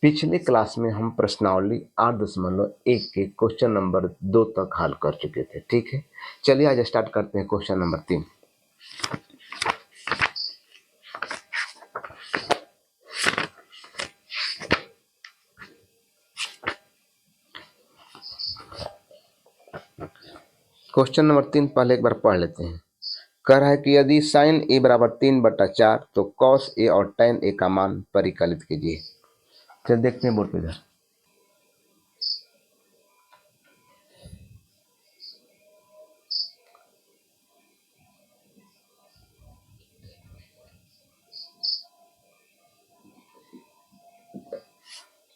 पिछले क्लास में हम प्रश्नावली 8.1 के क्वेश्चन नंबर 2 तक हल कर चुके थे। ठीक है, चलिए आज स्टार्ट करते हैं क्वेश्चन नंबर 3। क्वेश्चन नंबर 3 पहले एक बार पढ़ लेते हैं। कह रहा है कि यदि साइन ए बराबर 3/4 तो कॉस ए और tan ए का मान परिकलित कीजिए। चल देखते हैं बोर्ड पे इधर।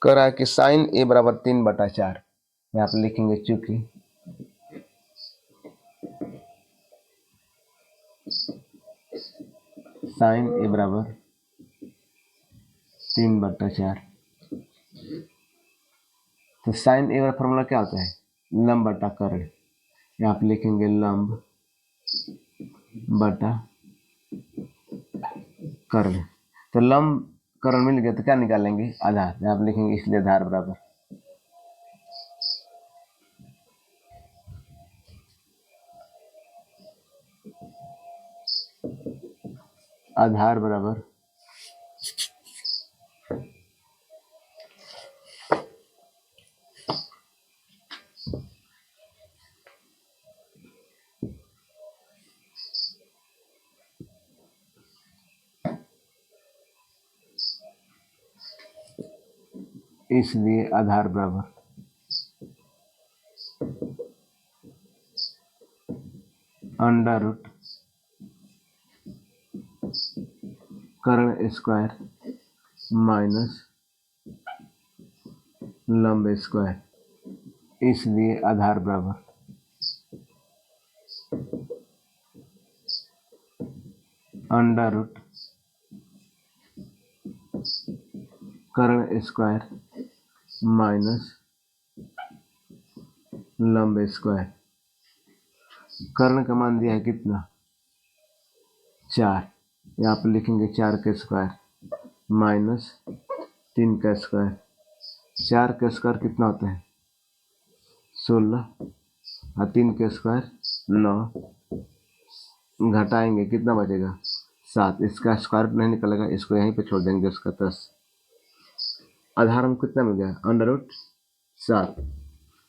कह रहा है कि साइन ए बराबर 3/4, यहाँ पे लिखेंगे चूंकि साइन ए बराबर 3/4, तो साइन ए का फॉर्मूला क्या होता है? लंब बटा कर्ण। यहाँ पे लिखेंगे लंब बटा कर्ण। तो लंब कर्ण मिल गया तो क्या निकालेंगे? आधार। यहाँ पे लिखेंगे इसलिए आधार बराबर आधार बराबर इसलिए आधार बराबर अंडर रूट कर्ण स्क्वायर माइनस लंब स्क्वायर, इसलिए आधार बराबर अंडर रूट कर्ण स्क्वायर माइनस लंब स्क्वायर। कर्ण का मान दिया है कितना? 4। यहाँ पर लिखेंगे 4 का स्क्वायर माइनस 3 का स्क्वायर। 4 का स्क्वायर कितना होता है? 16 और 3 का स्क्वायर 9। घटाएंगे कितना बचेगा? 7। इसका स्क्वायर नहीं निकलेगा, इसको यहीं पे छोड़ देंगे, उसका 10। आधार हमको कितना मिल गया? Under root 7।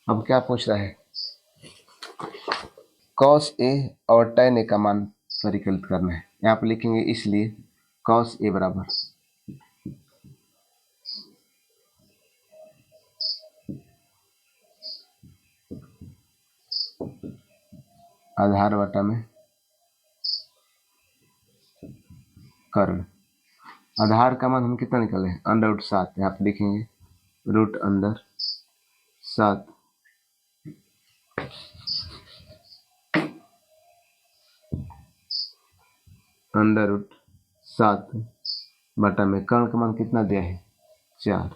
अब क्या पूछ रहा है? कॉस ए और tan ए का मान परिकलित करना है। यहाँ पे लिखेंगे इसलिए कॉस ए बराबर आधार बटा में कर्ण। आधार का मान हम कितना निकाले? Under root 7। यहाँ पे लिखेंगे रूट अंडर 7 अंडर रूट 7 बटा में कर्ण का मान कितना दिया है? 4।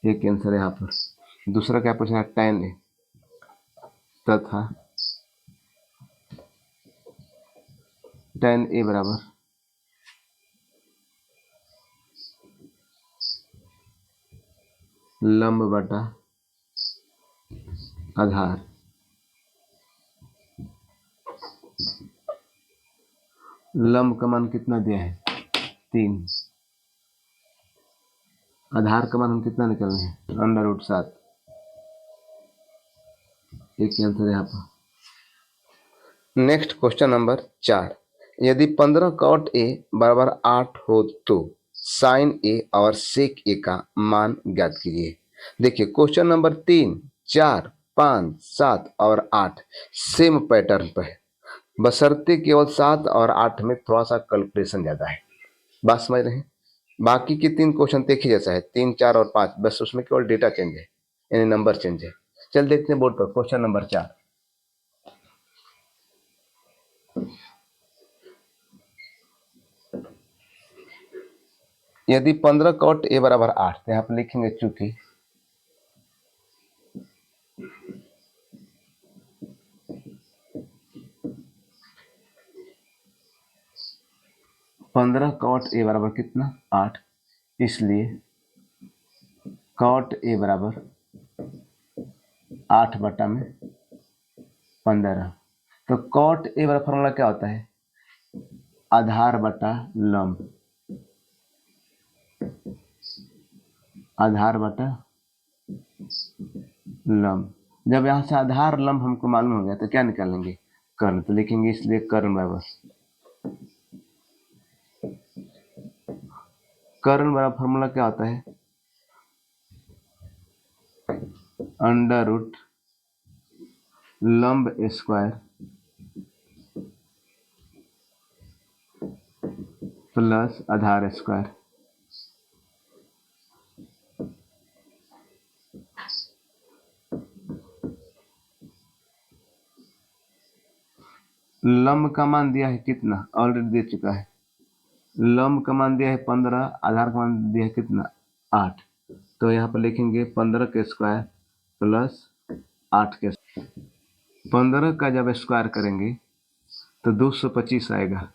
एक आंसर है यहाँ पर। दूसरा क्या पूछा है? tan ए तथा tan ए बराबर लंब बटा आधार। लंब का मान कितना दिया है? 3। आधार का मान हम कितना निकालने हैं? Under root 7। एक आंसर यहाँ पर। Next question number 4। यदि 15 cot ए बराबर 8 हो तो साइन ए और सेक ए का मान ज्ञात कीजिए। देखिए क्वेश्चन नंबर 3, 4, 5, 7 और 8 सेम पैटर्न पर है, बशर्ते केवल 7 और 8 में थोड़ा सा कैलकुलेशन ज्यादा है। बात समझ रहे हैं? बाकी के 3 क्वेश्चन एक ही जैसा है, 3, 4 और 5, बस उसमें केवल डेटा चेंज है, यानी नंबर चेंज है। चल देखते हैं बोर्ड पर क्वेश्चन नंबर 4। यदि 15 cot ए बराबर 8, तो यहाँ पर लिखेंगे चूंकि 15 cot ए बराबर कितना? 8, इसलिए कॉट ए बराबर 8/15। तो कॉट ए बराबर फॉर्मूला क्या होता है? आधार बटा लंब, आधार बटा लंब। जब यहाँ से आधार लंब हमको मालूम हो गया तो क्या निकालेंगे? कर्ण। तो लिखेंगे इसलिए कर्ण बराबर, कर्ण बराबर फॉर्मूला क्या होता है? अंडर रूट लंब स्क्वायर प्लस आधार स्क्वायर। लंब का मान दिया है कितना? ऑलरेडी दे चुका है। लंब का मान दिया है 15, आधार का मान दिया है कितना? 8। तो यहाँ पर लिखेंगे 15 के स्क्वायर प्लस 8 के। 15 का जब स्क्वायर करेंगे तो 225 आएगा।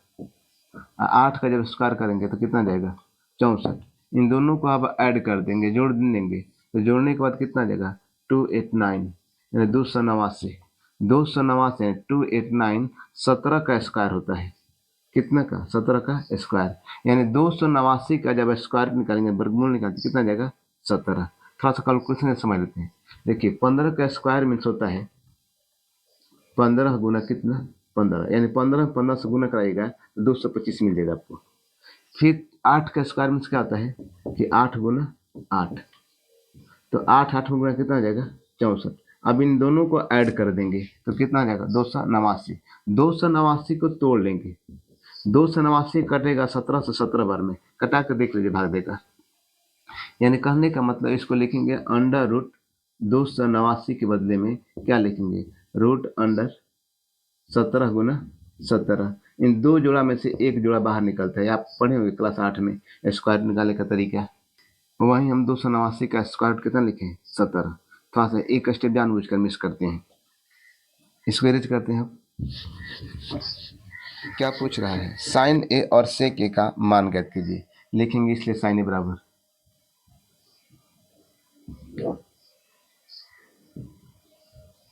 8 का जब स्क्वायर करेंगे तो कितना जाएगा? 64। इन दोनों को आप ऐड कर देंगे, जोड़ देंगे, तो जोड़ने के बाद कितना जाएगा? 289, यानी 289। 289 289 17 का स्क्वायर होता है। कितना का? 17 का स्क्वायर। यानी 289 का जब स्क्वायर निकालेंगे, वर्गमूल निकालते, कितना जाएगा? 17। थोड़ा सा कैलकुलेशन समझ लेते हैं। देखिए 15 का स्क्वायर मीन्स होता है 15 गुना कितना? 15, यानी 15 से गुना कराइएगा तो 225 मिल जाएगा आपको। फिर 8 का स्क्वायर मीन्स क्या होता है कि 8 गुना 8, तो 8 में गुना कितना आ जाएगा? 64। अब इन दोनों को ऐड कर देंगे तो कितना आ जाएगा? 289। 289 को तोड़ लेंगे, 289 कटेगा 17 से 17 बार में, कटा कर देख लीजिए, भाग देगा। यानी कहने का मतलब इसको लिखेंगे अंडर रूट 289 के बदले में क्या लिखेंगे? रूट अंडर 17 गुना 17। इन दो जोड़ा में से एक जोड़ा बाहर निकलता है, आप पढ़े होंगे क्लास 8 में स्क्वायर निकालने का तरीका। वहीं हम 289 का स्क्वायर रूट कितना लिखे? 17। थोड़ा सा एक स्टेप जानबूझकर मिस करते हैं, इसको एरेज करते हैं। अब क्या पूछ रहा है? साइन ए और सेक ए का मान ज्ञात कीजिए। लिखेंगे इसलिए साइन ए बराबर,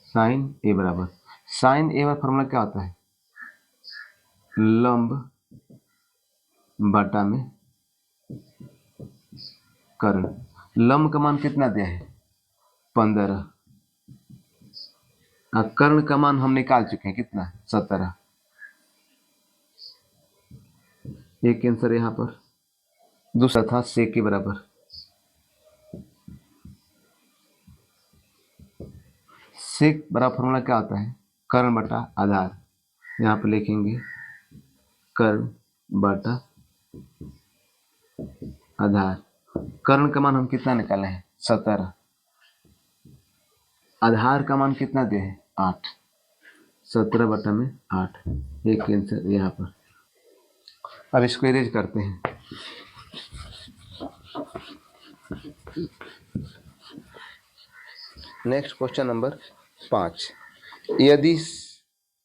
साइन ए बराबर, साइन ए का फॉर्मूला क्या होता है? लंब बटा में कर्ण। लंब का मान कितना दिया है? 15। कर्ण का मान हम निकाल चुके हैं, कितना? 17। एक आंसर यहाँ पर। दूसरा था सेक के बराबर, सेक बराबर फॉर्मूला क्या होता है? कर्ण बटा आधार। यहाँ पर लिखेंगे कर्ण बटा आधार। कर्ण का मान हम कितना निकाले हैं? 17। आधार का मान कितना दिए हैं? 8। 17 बटा में 8, एक आंसर यहाँ पर। अब इसको इरेज करते हैं। Next question number 5। यदि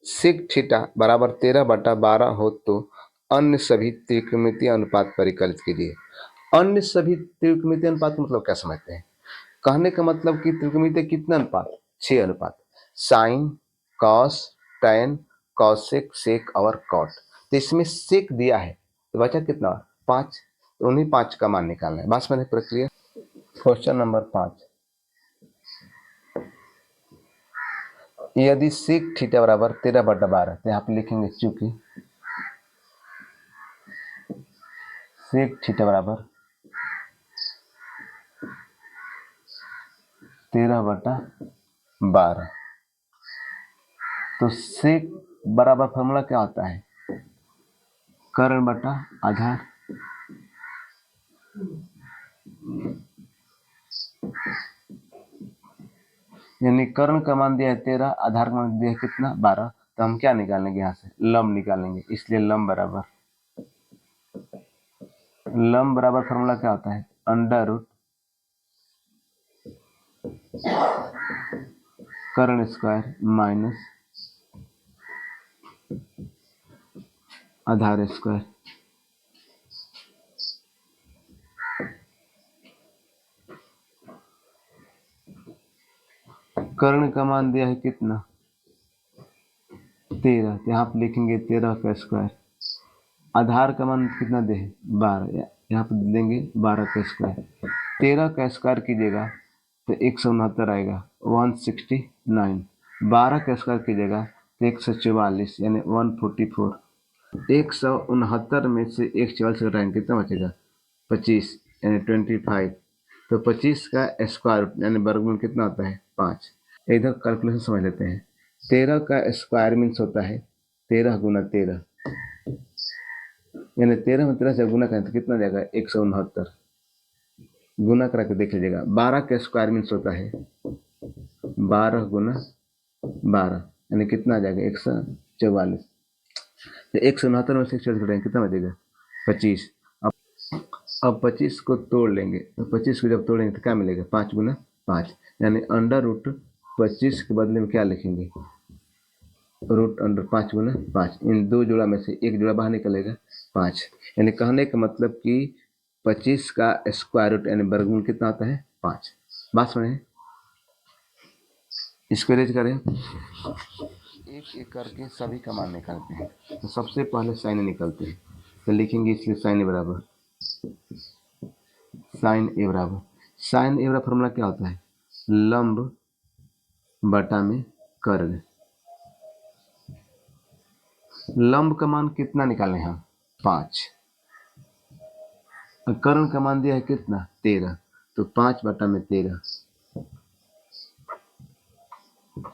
सेक थीटा बराबर 13/12 हो तो अन्य सभी त्रिकोणमितीय अनुपात परिकलित कीजिए। अन्य सभी त्रिकोणमितीय अनुपात मतलब क्या समझते हैं? कहने का मतलब कि त्रिकोणमितीय कितना अनुपात? 6 अनुपात। साइन, कॉस, टैन, कॉसेक, सेक और कॉट। तो इसमें सेक दिया है तो बचा कितना? 5। तो उन्हीं 5 का मान निकालना है। बस मैंने प्रक्रिया। Question number 5। यदि सेक थीटा बराबर 13/12, तो यहाँ पे लिखेंगे चूंकि सेक थीटा बराबर 13/12, तो सेक बराबर फॉर्मूला क्या होता है? कर्ण बटा आधार। यानी कर्ण का मान दिया है 13, आधार का मान दिया है कितना? 12। तो हम क्या निकालेंगे? यहाँ से लंब निकालेंगे, इसलिए लंब बराबर, लंब बराबर फॉर्मूला क्या होता है? अंडर रूट कर्ण स्क्वायर माइनस आधार स्क्वायर। कर्ण का मान दिया है कितना 13, तो यहाँ पर लिखेंगे 13 का स्क्वायर। आधार का मान कितना दे 12, यहाँ पर देंगे 12 का स्क्वायर। 13 का स्क्वायर कीजिएगा तो 169 आएगा 169। 12 का स्क्वायर कीजिएगा तो 144 यानी 144। 169 में से 144 घटाएंगे कितना बचेगा 25 यानी 25। तो 25 का स्क्वायर रूट यानी वर्गमूल कितना होता है 5। इधर कैलकुलेशन समझ लेते हैं। 13 का स्क्वायर मीन्स होता है 13 गुना 13, यानी 13 में 13 से गुना करें तो कितना जाएगा 169। गुना करा के देख लीजिएगा। 12 का स्क्वायर मीन्स होता है 12 गुना 12 यानी कितना आ जाएगा 144। तो 169 में से 144 घटाएंगे कितना बचेगा 25। अब 25 को तोड़ लेंगे, तो 25 को जब तोड़ेंगे तो क्या मिलेगा 5 गुना 5 यानी अंडर रूट 25 के बदले में क्या लिखेंगे रूट अंडर 5 गुना 5। इन दो जोड़ा में से एक जोड़ा बाहर निकलेगा 5, यानी कहने का मतलब कि 25 का स्क्वायर रूट यानी वर्गमूल कितना आता है 5। बात सुने, इसको रेज करें, एक एक करके सभी का मान निकालते हैं। तो सबसे पहले साइन निकालते हैं, तो लिखेंगे इसलिए साइन ए बराबर साइन ए बराबर फॉर्मूला क्या होता है लंब बटा में कर्ण। लंब का मान कितना निकालें हम 5, कर्ण का मान दिया है कितना 13, तो 5 बटा में 13।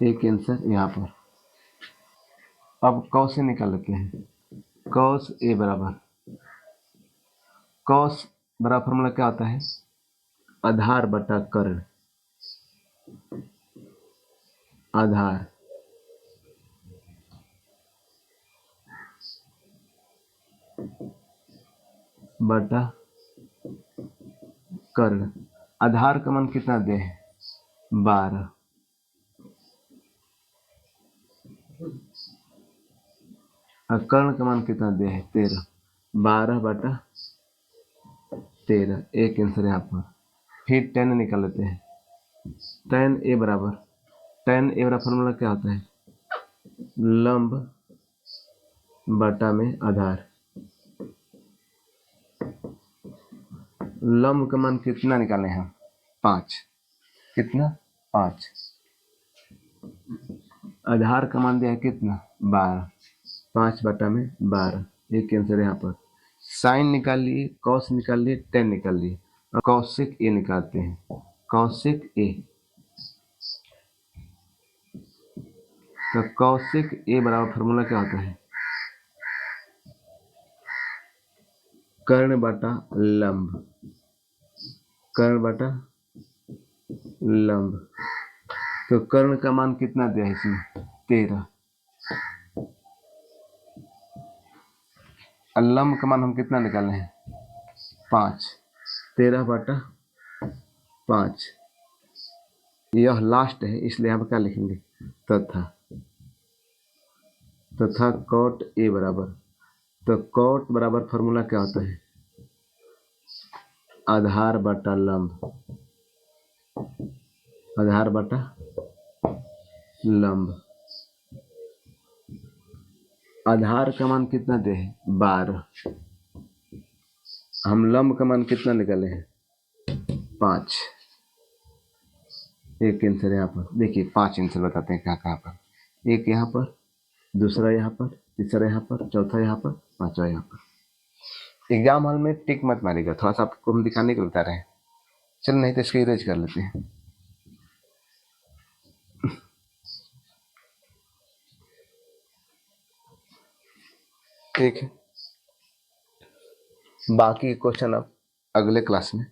एक आंसर यहाँ पर। अब कॉस से निकाल लेते हैं, कॉस ए बराबर फॉर्मूला क्या होता है आधार बटा कर्ण। आधार बटा कर्ण। आधार का मान कितना दे 12, और कर्ण का मान कितना दे 13। 12 बटा 13, एक आंसर यहाँ पर। फिर tan निकाल लेते हैं, tan ए बराबर फॉर्मूला क्या होता है लंब बटा में आधार। लंब का मान कितना निकाले हैं 5, कितना 5। आधार का मान दिया है कितना 12, 5 बटा में 12, एक आंसर यहाँ पर। साइन निकाल लिए, कॉस निकाल लिए, टेन निकाल लिए, और कौशिक ए निकालते हैं, कौशिक ए। तो कौशिक ए बराबर फॉर्मूला क्या होता है कर्ण बटा लंब, कर्ण बटा लंब। तो कर्ण का मान कितना दिया है इसमें 13, और लंब का मान हम कितना निकाले हैं 5, 13 बटा 5। यह लास्ट है इसलिए यहाँ पर क्या लिखेंगे तथा कॉट ए बराबर। तो कॉट बराबर फॉर्मूला क्या होता है आधार बटा लंब, आधार बटा लंब। आधार का मान कितना दे 12, हम लंब का मान कितना निकाले हैं 5। एक आंसर यहाँ पर देखिए, 5 आंसर बताते हैं कहाँ कहाँ पर। एक यहाँ पर, दूसरा यहाँ पर, तीसरा यहाँ पर, चौथा यहाँ पर, पांचवा यहाँ पर। एग्जाम हॉल में टिक मत मारेगा, थोड़ा सा आपको हम दिखाने के लिए बता रहे हैं। चल नहीं तो इसको इरेज कर लेते हैं। ठीक है, बाकी क्वेश्चन अब अगले क्लास में